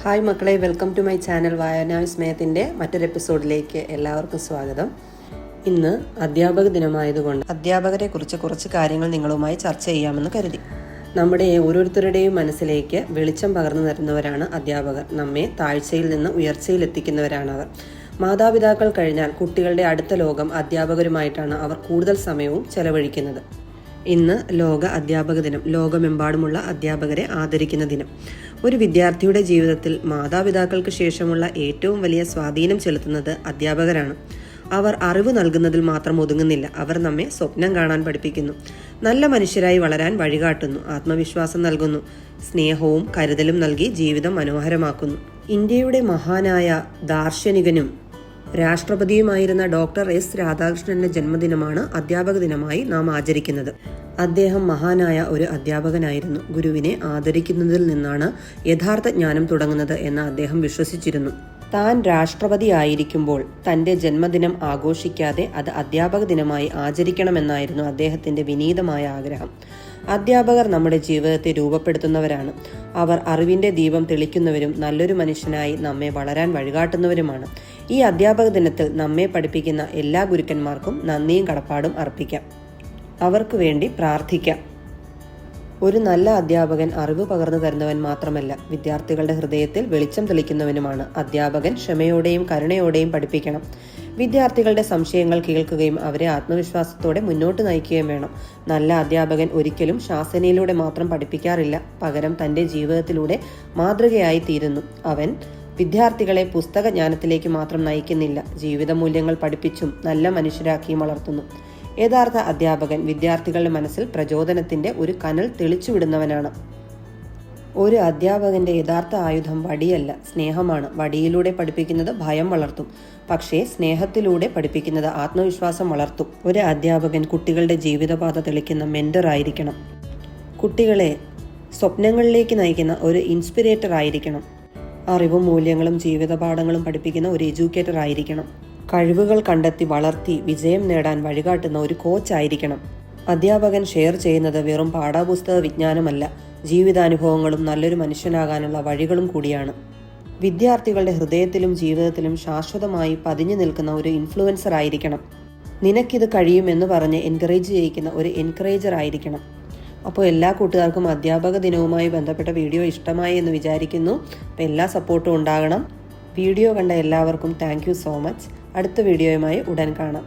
Hi മക്കളെ, welcome to my channel വായനാ വിസ്മയത്തിൻ്റെ മറ്റൊരു എപ്പിസോഡിലേക്ക് എല്ലാവർക്കും സ്വാഗതം. ഇന്ന് അധ്യാപക ദിനമായതുകൊണ്ട് അധ്യാപകരെ കുറിച്ച് കുറച്ച് കാര്യങ്ങൾ നിങ്ങളുമായി ചർച്ച ചെയ്യാമെന്ന് കരുതി. നമ്മുടെ ഓരോരുത്തരുടെയും മനസ്സിലേക്ക് വെളിച്ചം പകർന്നു തരുന്നവരാണ് അധ്യാപകർ. നമ്മെ താഴ്ചയിൽ നിന്ന് ഉയർച്ചയിൽ എത്തിക്കുന്നവരാണവർ. മാതാപിതാക്കൾ കഴിഞ്ഞാൽ കുട്ടികളുടെ അടുത്ത ലോകം അധ്യാപകരുമായിട്ടാണ് അവർ കൂടുതൽ സമയവും ചെലവഴിക്കുന്നത്. ഇന്ന് ലോക അധ്യാപക ദിനം. ലോകമെമ്പാടുമുള്ള അധ്യാപകരെ ആദരിക്കുന്ന ദിനം. ഒരു വിദ്യാർത്ഥിയുടെ ജീവിതത്തിൽ മാതാപിതാക്കൾക്ക് ശേഷമുള്ള ഏറ്റവും വലിയ സ്വാധീനം ചെലുത്തുന്നത് അധ്യാപകരാണ്. അവർ അറിവ് നൽകുന്നതിൽ മാത്രം ഒതുങ്ങുന്നില്ല, അവർ നമ്മെ സ്വപ്നം കാണാൻ പഠിപ്പിക്കുന്നു, നല്ല മനുഷ്യരായി വളരാൻ വഴികാട്ടുന്നു, ആത്മവിശ്വാസം നൽകുന്നു, സ്നേഹവും കരുതലും നൽകി ജീവിതം മനോഹരമാക്കുന്നു. ഇന്ത്യയുടെ മഹാനായ ദാർശനികനും രാഷ്ട്രപതിയുമായിരുന്ന ഡോക്ടർ എസ് രാധാകൃഷ്ണന്റെ ജന്മദിനമാണ് അധ്യാപക ദിനമായി നാം ആചരിക്കുന്നത്. അദ്ദേഹം മഹാനായ ഒരു അധ്യാപകനായിരുന്നു. ഗുരുവിനെ ആദരിക്കുന്നതിൽ നിന്നാണ് യഥാർത്ഥ ജ്ഞാനം തുടങ്ങുന്നത് എന്ന് അദ്ദേഹം വിശ്വസിച്ചിരുന്നു. താൻ രാഷ്ട്രപതിയായിരിക്കുമ്പോൾ തന്റെ ജന്മദിനം ആഘോഷിക്കാതെ അത് അധ്യാപക ദിനമായി ആചരിക്കണമെന്നായിരുന്നു അദ്ദേഹത്തിന്റെ വിനീതമായ ആഗ്രഹം. അധ്യാപകർ നമ്മുടെ ജീവിതത്തെ രൂപപ്പെടുത്തുന്നവരാണ്. അവർ അറിവിന്റെ ദീപം തെളിക്കുന്നവരും നല്ലൊരു മനുഷ്യനായി നമ്മെ വളരാൻ വഴികാട്ടുന്നവരുമാണ്. ഈ അധ്യാപക ദിനത്തിൽ നമ്മെ പഠിപ്പിക്കുന്ന എല്ലാ ഗുരുക്കന്മാർക്കും നന്ദിയും കടപ്പാടും അർപ്പിക്കാം. അവർക്ക് വേണ്ടി പ്രാർത്ഥിക്കാം. ഒരു നല്ല അധ്യാപകൻ അറിവ് പകർന്നു തരുന്നവൻ മാത്രമല്ല, വിദ്യാർത്ഥികളുടെ ഹൃദയത്തിൽ വെളിച്ചം തെളിക്കുന്നവനുമാണ്. അധ്യാപകൻ ക്ഷമയോടെയും കരുണയോടെയും പഠിപ്പിക്കണം. വിദ്യാർത്ഥികളുടെ സംശയങ്ങൾ കേൾക്കുകയും അവരെ ആത്മവിശ്വാസത്തോടെ മുന്നോട്ട് നയിക്കുകയും വേണം. നല്ല അധ്യാപകൻ ഒരിക്കലും ശാസനയിലൂടെ മാത്രം പഠിപ്പിക്കാറില്ല, പകരം തന്റെ ജീവിതത്തിലൂടെ മാതൃകയായി തീരുന്നു. അവൻ വിദ്യാർത്ഥികളെ പുസ്തക ജ്ഞാനത്തിലേക്ക് മാത്രം നയിക്കുന്നില്ല, ജീവിത മൂല്യങ്ങൾ പഠിപ്പിച്ചും നല്ല മനുഷ്യരാക്കിയും വളർത്തുന്നു. യഥാർത്ഥ അധ്യാപകൻ വിദ്യാർത്ഥികളുടെ മനസ്സിൽ പ്രചോദനത്തിന്റെ ഒരു കനൽ തെളിച്ചുവിടുന്നവനാണ്. ഒരു അധ്യാപകന്റെ യഥാർത്ഥ ആയുധം വടിയല്ല, സ്നേഹമാണ്. വടിയിലൂടെ പഠിപ്പിക്കുന്നത് ഭയം വളർത്തും, പക്ഷേ സ്നേഹത്തിലൂടെ പഠിപ്പിക്കുന്നത് ആത്മവിശ്വാസം വളർത്തും. ഒരു അധ്യാപകൻ കുട്ടികളുടെ ജീവിതപാത തെളിക്കുന്ന മെന്റർ ആയിരിക്കണം. കുട്ടികളെ സ്വപ്നങ്ങളിലേക്ക് നയിക്കുന്ന ഒരു ഇൻസ്പിരേറ്റർ ആയിരിക്കണം. അറിവും മൂല്യങ്ങളും ജീവിത പാഠങ്ങളും പഠിപ്പിക്കുന്ന ഒരു എഡ്യൂക്കേറ്റർ ആയിരിക്കണം. കഴിവുകൾ കണ്ടെത്തി വളർത്തി വിജയം നേടാൻ വഴികാട്ടുന്ന ഒരു കോച്ചായിരിക്കണം. അധ്യാപകൻ ഷെയർ ചെയ്യുന്നത് വെറും പാഠപുസ്തക വിജ്ഞാനമല്ല, ജീവിതാനുഭവങ്ങളും നല്ലൊരു മനുഷ്യനാകാനുള്ള വഴികളും കൂടിയാണ്. വിദ്യാർത്ഥികളുടെ ഹൃദയത്തിലും ജീവിതത്തിലും ശാശ്വതമായി പതിഞ്ഞു നിൽക്കുന്ന ഒരു ഇൻഫ്ലുവൻസർ ആയിരിക്കണം. നിനക്കിത് കഴിയുമെന്ന് പറഞ്ഞ് എൻകറേജ് ചെയ്യിക്കുന്ന ഒരു എൻകറേജർ ആയിരിക്കണം. അപ്പോൾ എല്ലാ കൂട്ടുകാർക്കും അധ്യാപക ദിനവുമായി ബന്ധപ്പെട്ട വീഡിയോ ഇഷ്ടമായി എന്ന് വിചാരിക്കുന്നു. അപ്പോൾ എല്ലാ സപ്പോർട്ടും ഉണ്ടാകണം. വീഡിയോ കണ്ട എല്ലാവർക്കും താങ്ക് യു സോ മച്ച്. അടുത്ത വീഡിയോയുമായി ഉടൻ കാണാം.